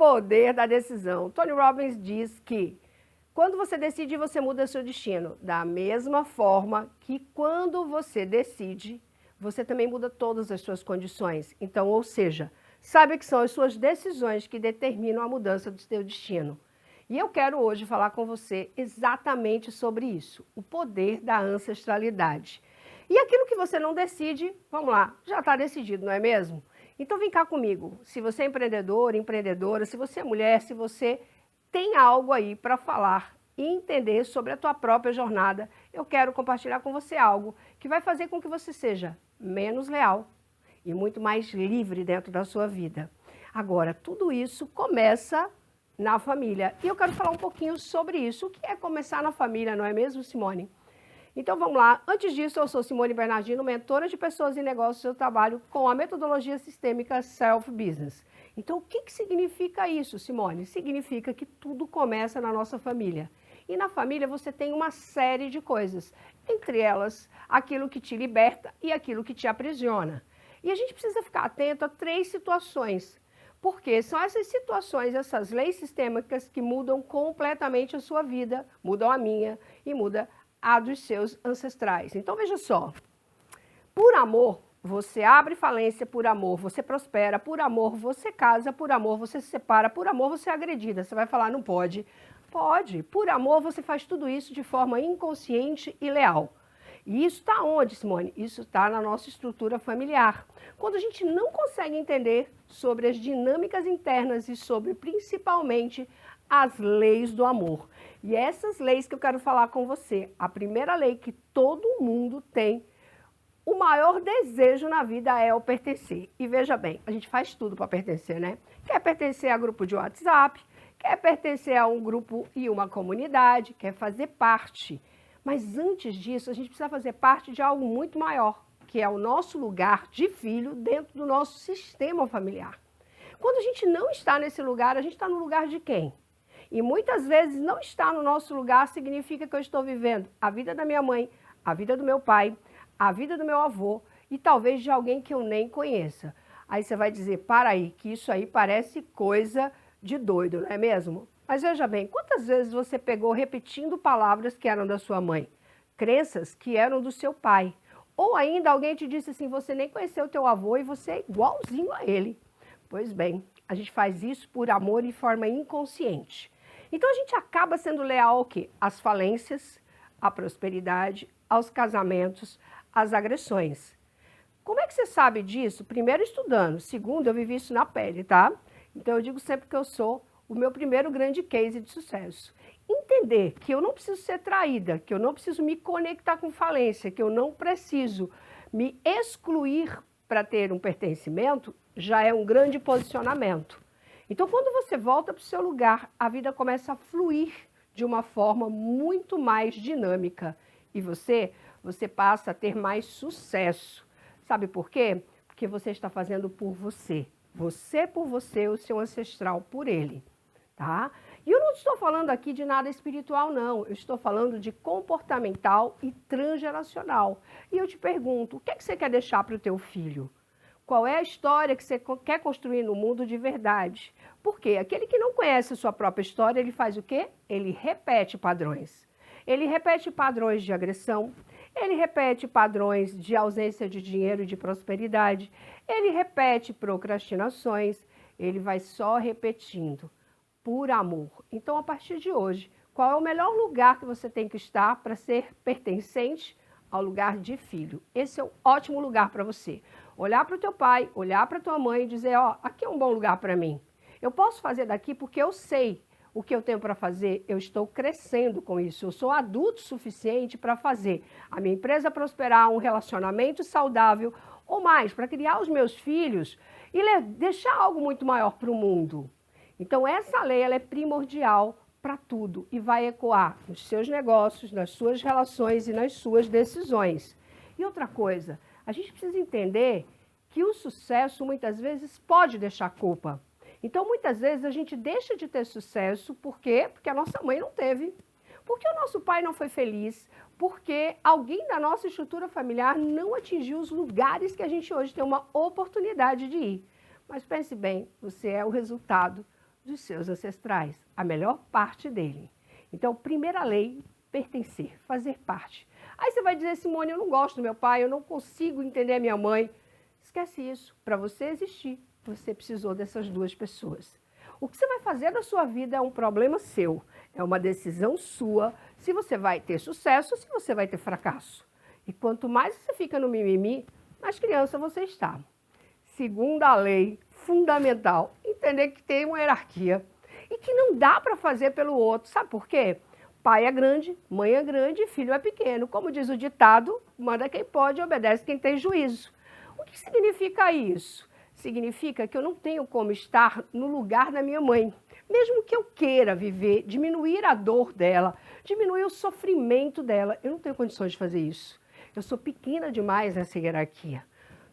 poder da decisão. Tony Robbins diz que quando você decide, você muda seu destino. Da mesma forma que quando você decide, você também muda todas as suas condições. Então, ou seja, saiba que são as suas decisões que determinam a mudança do seu destino. E eu quero hoje falar com você exatamente sobre isso, o poder da ancestralidade. E aquilo que você não decide, vamos lá, já está decidido, não é mesmo? Então vem cá comigo, se você é empreendedor, empreendedora, se você é mulher, se você tem algo aí para falar e entender sobre a tua própria jornada, eu quero compartilhar com você algo que vai fazer com que você seja menos leal e muito mais livre dentro da sua vida. Agora, tudo isso começa na família. E eu quero falar um pouquinho sobre isso. O que é começar na família, não é mesmo, Simone? Então vamos lá. Antes disso, eu sou Simone Bernardino, mentora de pessoas e negócios. Eu trabalho com a metodologia sistêmica Self-Business. Então o que significa isso, Simone? Significa que tudo começa na nossa família. E na família você tem uma série de coisas. Entre elas, aquilo que te liberta e aquilo que te aprisiona. E a gente precisa ficar atento a 3 situações. Porque são essas situações, essas leis sistêmicas que mudam completamente a sua vida, mudam a minha e mudam a dos seus ancestrais. Então veja só, por amor você abre falência, por amor você prospera, por amor você casa, por amor você se separa, por amor você é agredida. Você vai falar, não pode. Pode, por amor você faz tudo isso de forma inconsciente e leal. E isso está onde, Simone? Isso está na nossa estrutura familiar. Quando a gente não consegue entender sobre as dinâmicas internas e sobre, principalmente, as leis do amor. E essas leis que eu quero falar com você. A primeira lei que todo mundo tem, o maior desejo na vida é o pertencer. E veja bem, a gente faz tudo para pertencer, né? Quer pertencer a grupo de WhatsApp, quer pertencer a um grupo e uma comunidade, quer fazer parte. Mas antes disso, a gente precisa fazer parte de algo muito maior, que é o nosso lugar de filho dentro do nosso sistema familiar. Quando a gente não está nesse lugar, a gente está no lugar de quem? E muitas vezes não estar no nosso lugar significa que eu estou vivendo a vida da minha mãe, a vida do meu pai, a vida do meu avô e talvez de alguém que eu nem conheça. Aí você vai dizer, para aí, que isso aí parece coisa de doido, não é mesmo? Mas veja bem, quantas vezes você pegou repetindo palavras que eram da sua mãe, crenças que eram do seu pai, ou ainda alguém te disse assim, você nem conheceu o teu avô e você é igualzinho a ele. Pois bem, a gente faz isso por amor e forma inconsciente. Então a gente acaba sendo leal ao quê? Às falências, à prosperidade, aos casamentos, às agressões. Como é que você sabe disso? Primeiro estudando, segundo eu vivi isso na pele, tá? Então eu digo sempre que eu sou o meu primeiro grande case de sucesso. Entender que eu não preciso ser traída, que eu não preciso me conectar com falência, que eu não preciso me excluir para ter um pertencimento, já é um grande posicionamento. Então, quando você volta para o seu lugar, a vida começa a fluir de uma forma muito mais dinâmica. E você passa a ter mais sucesso. Sabe por quê? Porque você está fazendo por você. Você por você, o seu ancestral por ele. Tá? E eu não estou falando aqui de nada espiritual, não. Eu estou falando de comportamental e transgeracional. E eu te pergunto, o que é que você quer deixar para o teu filho? Qual é a história que você quer construir no mundo de verdade? Porque aquele que não conhece a sua própria história, ele faz o quê? Ele repete padrões. Ele repete padrões de agressão, ele repete padrões de ausência de dinheiro e de prosperidade, ele repete procrastinações, ele vai só repetindo. Por amor. Então, a partir de hoje, qual é o melhor lugar que você tem que estar para ser pertencente ao lugar de filho? Esse é um ótimo lugar para você. Olhar para o teu pai, olhar para a tua mãe e dizer, ó, aqui é um bom lugar para mim. Eu posso fazer daqui porque eu sei o que eu tenho para fazer, eu estou crescendo com isso, eu sou adulto suficiente para fazer a minha empresa prosperar, um relacionamento saudável ou mais, para criar os meus filhos e deixar algo muito maior para o mundo. Então, essa lei ela é primordial para tudo e vai ecoar nos seus negócios, nas suas relações e nas suas decisões. E outra coisa, a gente precisa entender que o sucesso muitas vezes pode deixar culpa. Então, muitas vezes a gente deixa de ter sucesso, por quê? Porque a nossa mãe não teve, porque o nosso pai não foi feliz, porque alguém da nossa estrutura familiar não atingiu os lugares que a gente hoje tem uma oportunidade de ir. Mas pense bem, você é o resultado dos seus ancestrais, a melhor parte dele. Então, primeira lei, pertencer, fazer parte. Aí você vai dizer, Simone, eu não gosto do meu pai, eu não consigo entender a minha mãe. Esquece isso. Para você existir, você precisou dessas duas pessoas. O que você vai fazer na sua vida é um problema seu, é uma decisão sua, se você vai ter sucesso ou se você vai ter fracasso. E quanto mais você fica no mimimi, mais criança você está. Segunda lei fundamental, entender que tem uma hierarquia e que não dá para fazer pelo outro. Sabe por quê? Pai é grande, mãe é grande, filho é pequeno. Como diz o ditado, manda quem pode, obedece quem tem juízo. O que significa isso? Significa que eu não tenho como estar no lugar da minha mãe. Mesmo que eu queira viver, diminuir a dor dela, diminuir o sofrimento dela, eu não tenho condições de fazer isso. Eu sou pequena demais nessa hierarquia.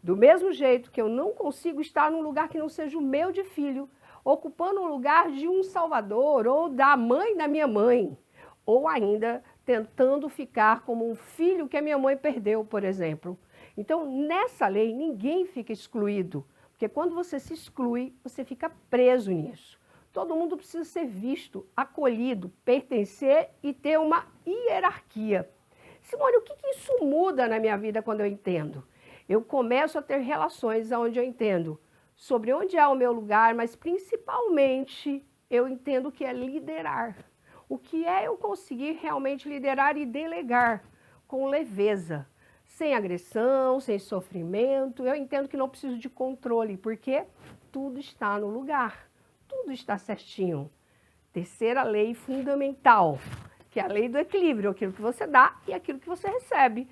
Do mesmo jeito que eu não consigo estar num lugar que não seja o meu de filho, ocupando o lugar de um salvador ou da mãe da minha mãe, ou ainda tentando ficar como um filho que a minha mãe perdeu, por exemplo. Então, nessa lei, ninguém fica excluído, porque quando você se exclui, você fica preso nisso. Todo mundo precisa ser visto, acolhido, pertencer e ter uma hierarquia. Simone, o que isso muda na minha vida quando eu entendo? Eu começo a ter relações onde eu entendo sobre onde é o meu lugar, mas principalmente eu entendo o que é liderar. O que é eu conseguir realmente liderar e delegar com leveza, sem agressão, sem sofrimento. Eu entendo que não preciso de controle, porque tudo está no lugar, tudo está certinho. Terceira lei fundamental, que é a lei do equilíbrio, aquilo que você dá e aquilo que você recebe.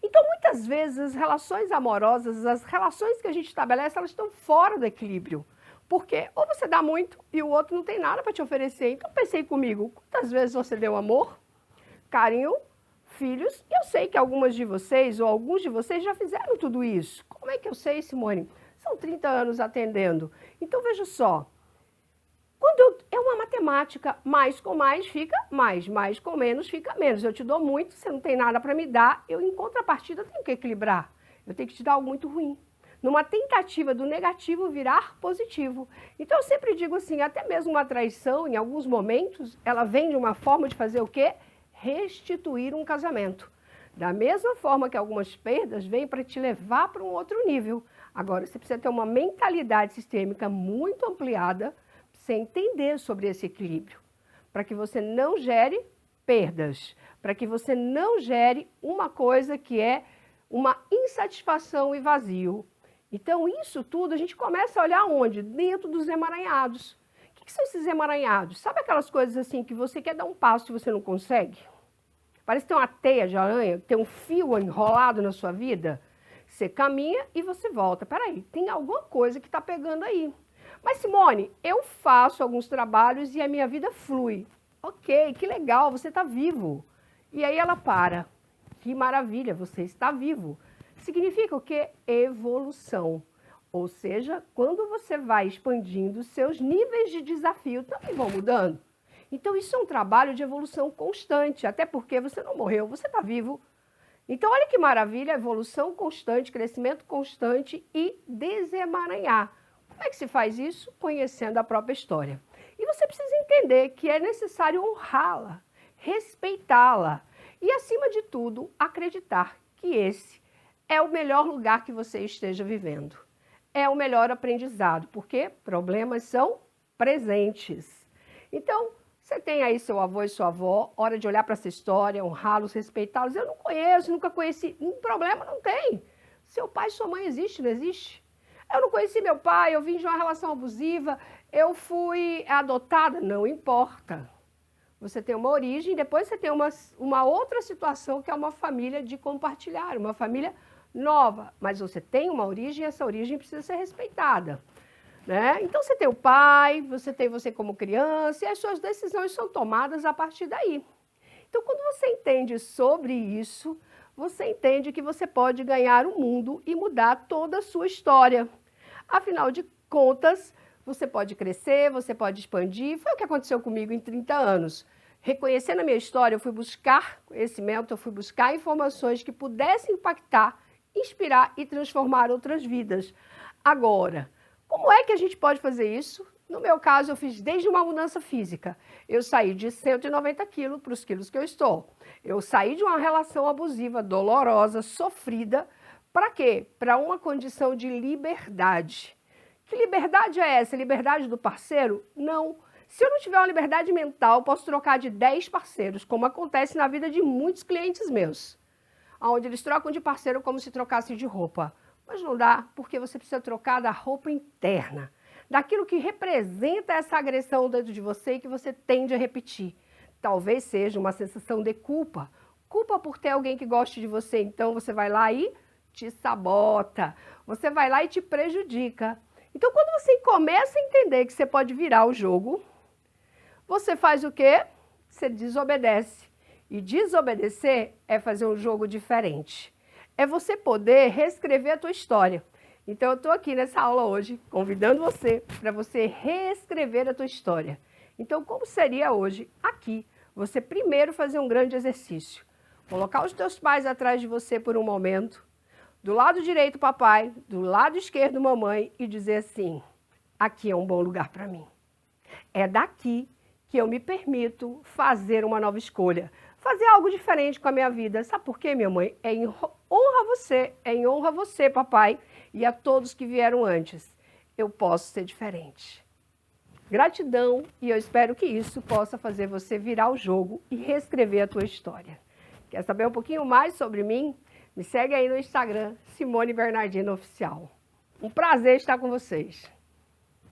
Então, muitas vezes, as relações amorosas, as relações que a gente estabelece, elas estão fora do equilíbrio. Porque ou você dá muito e o outro não tem nada para te oferecer. Então, pensei comigo, quantas vezes você deu amor, carinho, filhos? E eu sei que algumas de vocês ou alguns de vocês já fizeram tudo isso. Como é que eu sei, Simone? São 30 anos atendendo. Então, veja só. É uma matemática, mais com mais fica mais com menos fica menos. Eu te dou muito, você não tem nada para me dar, eu em contrapartida tenho que equilibrar. Eu tenho que te dar algo muito ruim. Numa tentativa do negativo virar positivo. Então eu sempre digo assim, até mesmo uma traição, em alguns momentos, ela vem de uma forma de fazer o quê? Restituir um casamento. Da mesma forma que algumas perdas vêm para te levar para um outro nível. Agora, você precisa ter uma mentalidade sistêmica muito ampliada, você entender sobre esse equilíbrio, para que você não gere perdas, para que você não gere uma coisa que é uma insatisfação e vazio. Então, isso tudo a gente começa a olhar onde? Dentro dos emaranhados. O que são esses emaranhados? Sabe aquelas coisas assim que você quer dar um passo e você não consegue? Parece ter uma teia de aranha, tem um fio enrolado na sua vida. Você caminha e você volta. Peraí, tem alguma coisa que está pegando aí. Mas, Simone, eu faço alguns trabalhos e a minha vida flui. Ok, que legal, você está vivo. E aí ela para. Que maravilha, você está vivo. Significa o quê? Evolução. Ou seja, quando você vai expandindo, seus níveis de desafio também vão mudando. Então, isso é um trabalho de evolução constante, até porque você não morreu, você está vivo. Então, olha que maravilha, evolução constante, crescimento constante e desemaranhar. Como é que se faz isso? Conhecendo a própria história. E você precisa entender que é necessário honrá-la, respeitá-la e, acima de tudo, acreditar que esse é o melhor lugar que você esteja vivendo. É o melhor aprendizado, porque problemas são presentes. Então, você tem aí seu avô e sua avó, hora de olhar para essa história, honrá-los, respeitá-los. Eu não conheço, nunca conheci. Um problema não tem. Seu pai e sua mãe existe, não existe? Eu não conheci meu pai, eu vim de uma relação abusiva, eu fui adotada, não importa. Você tem uma origem, depois você tem uma outra situação que é uma família de compartilhar, uma família nova. Mas você tem uma origem e essa origem precisa ser respeitada. Né? Então você tem o pai, você tem você como criança e as suas decisões são tomadas a partir daí. Então quando você entende sobre isso, você entende que você pode ganhar o mundo e mudar toda a sua história. Afinal de contas, você pode crescer, você pode expandir. Foi o que aconteceu comigo em 30 anos. Reconhecendo a minha história, eu fui buscar conhecimento, eu fui buscar informações que pudessem impactar, inspirar e transformar outras vidas. Agora, como é que a gente pode fazer isso No meu caso, eu fiz desde uma mudança física. Eu saí de 190 quilos para os quilos que eu estou. Eu saí de uma relação abusiva, dolorosa, sofrida. Para quê? Para uma condição de liberdade. Que liberdade é essa? Liberdade do parceiro? Não. Se eu não tiver uma liberdade mental, posso trocar de 10 parceiros, como acontece na vida de muitos clientes meus, onde eles trocam de parceiro como se trocassem de roupa. Mas não dá, porque você precisa trocar da roupa interna, daquilo que representa essa agressão dentro de você e que você tende a repetir. Talvez seja uma sensação de culpa. Culpa por ter alguém que goste de você, então você vai lá e te sabota. Você vai lá e te prejudica. Então, quando você começa a entender que você pode virar o jogo, você faz o quê? Você desobedece. E desobedecer é fazer um jogo diferente. É você poder reescrever a tua história. Então, eu estou aqui nessa aula hoje, convidando você para você reescrever a tua história. Então, como seria hoje, aqui, você primeiro fazer um grande exercício. Colocar os teus pais atrás de você por um momento, do lado direito papai, do lado esquerdo mamãe e dizer assim, aqui é um bom lugar para mim. É daqui que eu me permito fazer uma nova escolha, fazer algo diferente com a minha vida. Sabe por quê, minha mãe? É em honra a você, papai, e a todos que vieram antes. Eu posso ser diferente. Gratidão, e eu espero que isso possa fazer você virar o jogo e reescrever a tua história. Quer saber um pouquinho mais sobre mim? Me segue aí no Instagram, Simone Bernardino Oficial. Um prazer estar com vocês.